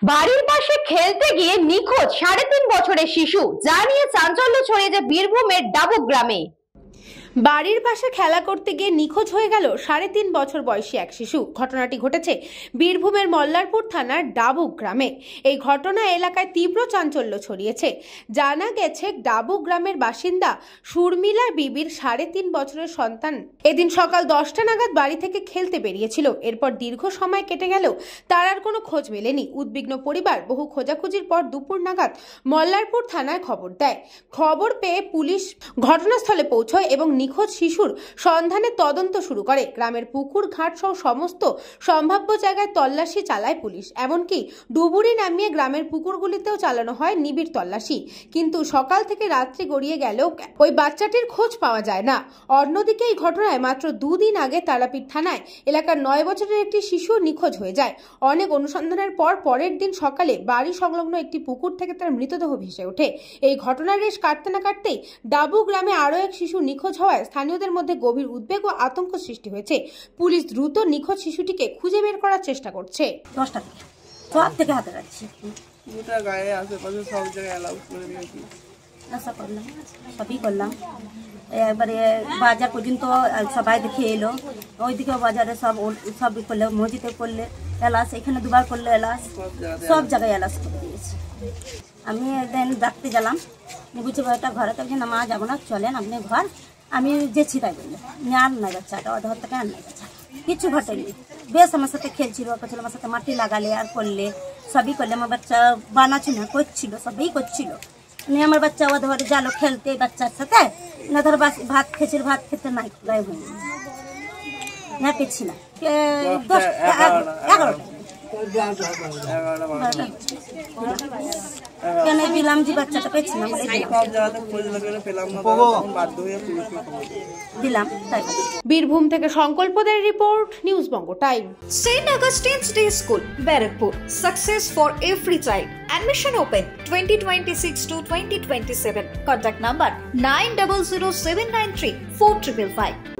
বাড়ির পাশে খেলতে গিয়ে নিখোঁজ ৩.৫ বছরের শিশু, যা নিয়ে চাঞ্চল্য ছড়িয়েছে বীরভূমের ডাবুক গ্রামে। বাড়ির পাশে খেলা করতে গিয়ে নিখোঁজ হয়ে গেল ৩.৫ বছর বয়সী এক শিশু। ঘটনাটি ঘটেছে বীরভূমের মল্লারপুর থানার ডাবুক গ্রামে। এই ঘটনা এলাকায় তীব্র চাঞ্চল্য ছড়িয়েছে। জানা গেছে, ডাবুক গ্রামের বাসিন্দা সুরমিলা বিবির ৩.৫ বছরের সন্তান এদিন সকাল ১০টা নাগাদ বাড়ি থেকে খেলতে বেরিয়েছিল। এরপর দীর্ঘ সময় কেটে গেলেও তার আর কোনো খোঁজ মেলেনি। উদ্বিগ্ন পরিবার বহু খোঁজাখুঁজির পর দুপুর নাগাদ মল্লারপুর থানায় খবর দেয়। খবর পেয়ে পুলিশ ঘটনাস্থলে পৌঁছয় এবং নিখোঁজ শিশুর সন্ধানে তদন্ত শুরু করে। গ্রামের পুকুর ঘাট সহ সমস্ত সম্ভাব্য জায়গায় তল্লাশি চালায় পুলিশ। এমনকি ডুবুরি নামিয়ে গ্রামের পুকুরগুলিতেও চালানো হয় নিবিড় তল্লাশি। কিন্তু সকাল থেকে রাত্রি গড়িয়ে গেলেও ওই বাচ্চাটির খোঁজ পাওয়া যায় না। অন্যদিকে এই ঘটনায় মাত্র 2 দিন আগে তারাপীঠ থানায় এলাকার 9 বছরের একটি শিশু নিখোঁজ হয়ে যায়। অনেক অনুসন্ধানের পর পরের দিন সকালে বাড়ি সংলগ্ন একটি পুকুর থেকে তার মৃতদেহ ভেসে ওঠে। এই ঘটনার রেশ কাটতে না কাটতেই ডাবুক গ্রামে আরও এক শিশু নিখোঁজ হওয়ায় স্থানীয়দের মধ্যে গভীর উদ্বেগ ও আতঙ্ক সৃষ্টি হয়েছে। পুলিশ দ্রুত নিখোঁজ শিশুটিকে খুঁজে বের করার চেষ্টা করছে। 10টা সব থেকে হাতে রাখছি, গোটা গায়ে আশেপাশে সব জায়গায় অ্যালাউ করে দিয়েছি। আশা করলাম, সবই করলাম। এবারে বাজার পর্যন্ত সবাই দেখে এলো। ওইদিকে বাজারে সব করলে, মসজিদে করলে এলাস, এখানে দুবার করলে এলাস, সব জায়গায় এলাস করে দিয়েছি। আমি একদিন ডাকতে গেলাম, বুঝছি একটা ঘরে তো না, যাবো না, চলেন আপনি ঘর। আমি যেছি তাই বললে আর নাই, বাচ্চাটা অধর থেকে আর নাই, বাচ্চা কিছু ঘটেনি। বেশ আমার সাথে খেলছিল, আমার সাথে মাটি লাগালে আর করলে, সবই করলে। আমার বাচ্চা বানাচুনা করছিল, সবই করছিল। আমার বাচ্চা ও ধরে জালো খেলতে বাচ্চার সাথে, না ধরো ভাত খেয়েছিল, ভাত খেতে নাই, গায়ে হয়ে না পেয়েছি না। 11টা কেন দিলাম যে বাচ্চাটা পেয়েছি না, দিলাম। বীরভূম থেকে সংকল্পদের report, news Banga time. St. Augustine's Day School, Barrackpur. Success for every child. Admission open 2026 to 2027. Contact number 900793 4555.